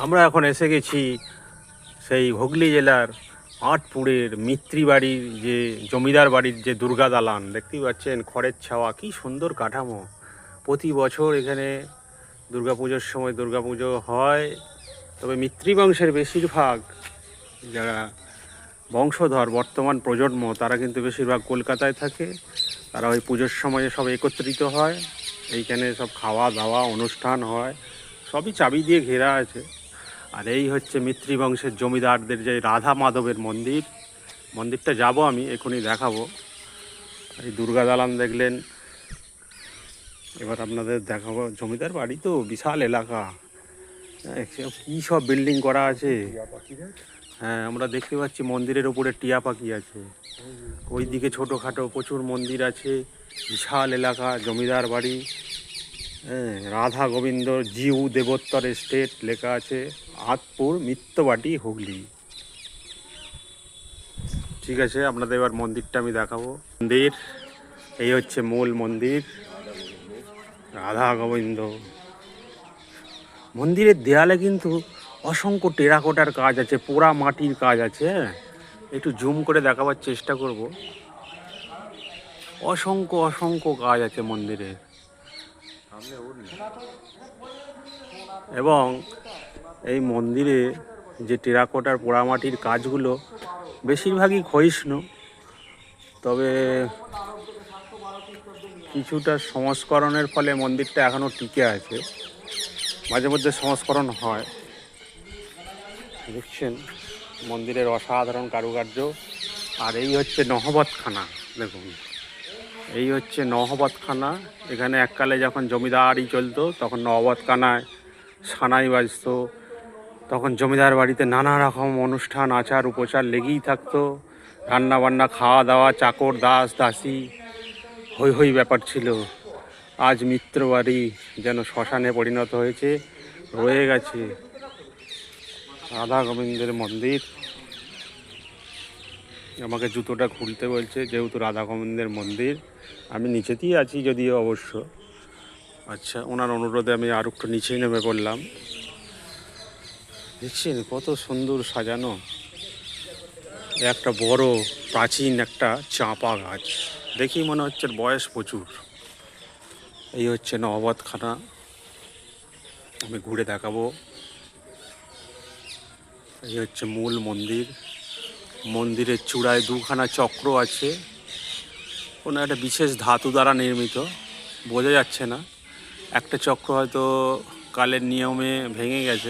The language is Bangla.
আমরা এখন এসে গেছি সেই হুগলি জেলার আঁটপুরের মিত্রি বাড়ির যে জমিদার বাড়ির যে দুর্গা দালান দেখতেই পাচ্ছেন, খড়ের ছাওয়া, কি সুন্দর কাঠামো। প্রতি বছর এখানে দুর্গাপুজোর সময় দুর্গাপুজো হয়। তবে মিত্রি বংশের বেশিরভাগ যারা বংশধর বর্তমান প্রজন্ম তারা কিন্তু বেশিরভাগ কলকাতায় থাকে। তারা ওই পুজোর সময় সব একত্রিত হয়, এইখানে সব খাওয়া দাওয়া অনুষ্ঠান হয়, সবই চাবি দিয়ে ঘেরা আছে। আর এই হচ্ছে মিত্রি বংশের জমিদারদের যে রাধা মাধবের মন্দির, মন্দিরটা যাব আমি এখনই দেখাবো। এই দুর্গা দালান দেখলেন, এবার আপনাদের দেখাবো। জমিদার বাড়ি তো বিশাল এলাকা, কী সব বিল্ডিং করা আছে। হ্যাঁ, আমরা দেখতে পাচ্ছি মন্দিরের উপরে টিয়া পাখি আছে। ওইদিকে ছোটোখাটো প্রচুর মন্দির আছে, বিশাল এলাকা, জমিদার বাড়ি। হ্যাঁ, রাধা গোবিন্দ জিউ দেবোত্তর এস্টেট লেখা আছে, আঁটপুর মিত্রবাটি হুগলি। ঠিক আছে, আপনাদের এবার মন্দিরটা আমি দেখাবো। মন্দির এই হচ্ছে মূল মন্দির, রাধা গোবিন্দ। মন্দিরের দেয়ালে কিন্তু অসংখ্য টেরাকোটার কাজ আছে, পোড়া মাটির কাজ আছে। হ্যাঁ, একটু জুম করে দেখাবার চেষ্টা করব। অসংখ্য অসংখ্য কাজ আছে মন্দিরে, এবং এই মন্দিরে যে টেরাকোটার পোড়ামাটির কাজগুলো বেশিরভাগই ক্ষয়িষ্ণু। তবে কিছুটা সংস্করণের ফলে মন্দিরটা এখনও টিকে আছে, মাঝে মধ্যে সংস্করণ হয়। দেখছেন মন্দিরের অসাধারণ কারুকার্য। আর এই হচ্ছে নহবতখানা, দেখুন এই হচ্ছে নহবতখানা। এখানে এককালে যখন জমিদারি চলতো তখন নহবতখানায় সানাই বাজতো, তখন জমিদার বাড়িতে নানা রকম অনুষ্ঠান আচার উপচার লেগেই থাকতো। রান্না বান্না, খাওয়া দাওয়া, চাকর দাস দাসী, হই হই ব্যাপার ছিল। আজ মিত্র বাড়ি যেন শ্মশানে পরিণত হয়েছে, রয়ে গেছে রাধা গোবিন্দের মন্দির। আমাকে জুতোটা খুলতে বলছে, যেহেতু রাধা গোবিন্দের মন্দির। আমি নিচেতেই আছি যদিও অবশ্য। আচ্ছা, ওনার অনুরোধে আমি আর একটু নিচেই নেমে পড়লাম। দেখছেন কত সুন্দর সাজানো। একটা বড় প্রাচীন একটা চাঁপা গাছ, দেখি মনে হচ্ছে বয়স প্রচুর। এই হচ্ছে নহবতখানা, আমি ঘুরে দেখাবো। এই হচ্ছে মূল মন্দির। মন্দিরের চূড়ায় দুখানা চক্র আছে, কোনো একটা বিশেষ ধাতু দ্বারা নির্মিত, বোঝা যাচ্ছে না। একটা চক্র হয়তো কালের নিয়মে ভেঙে গেছে।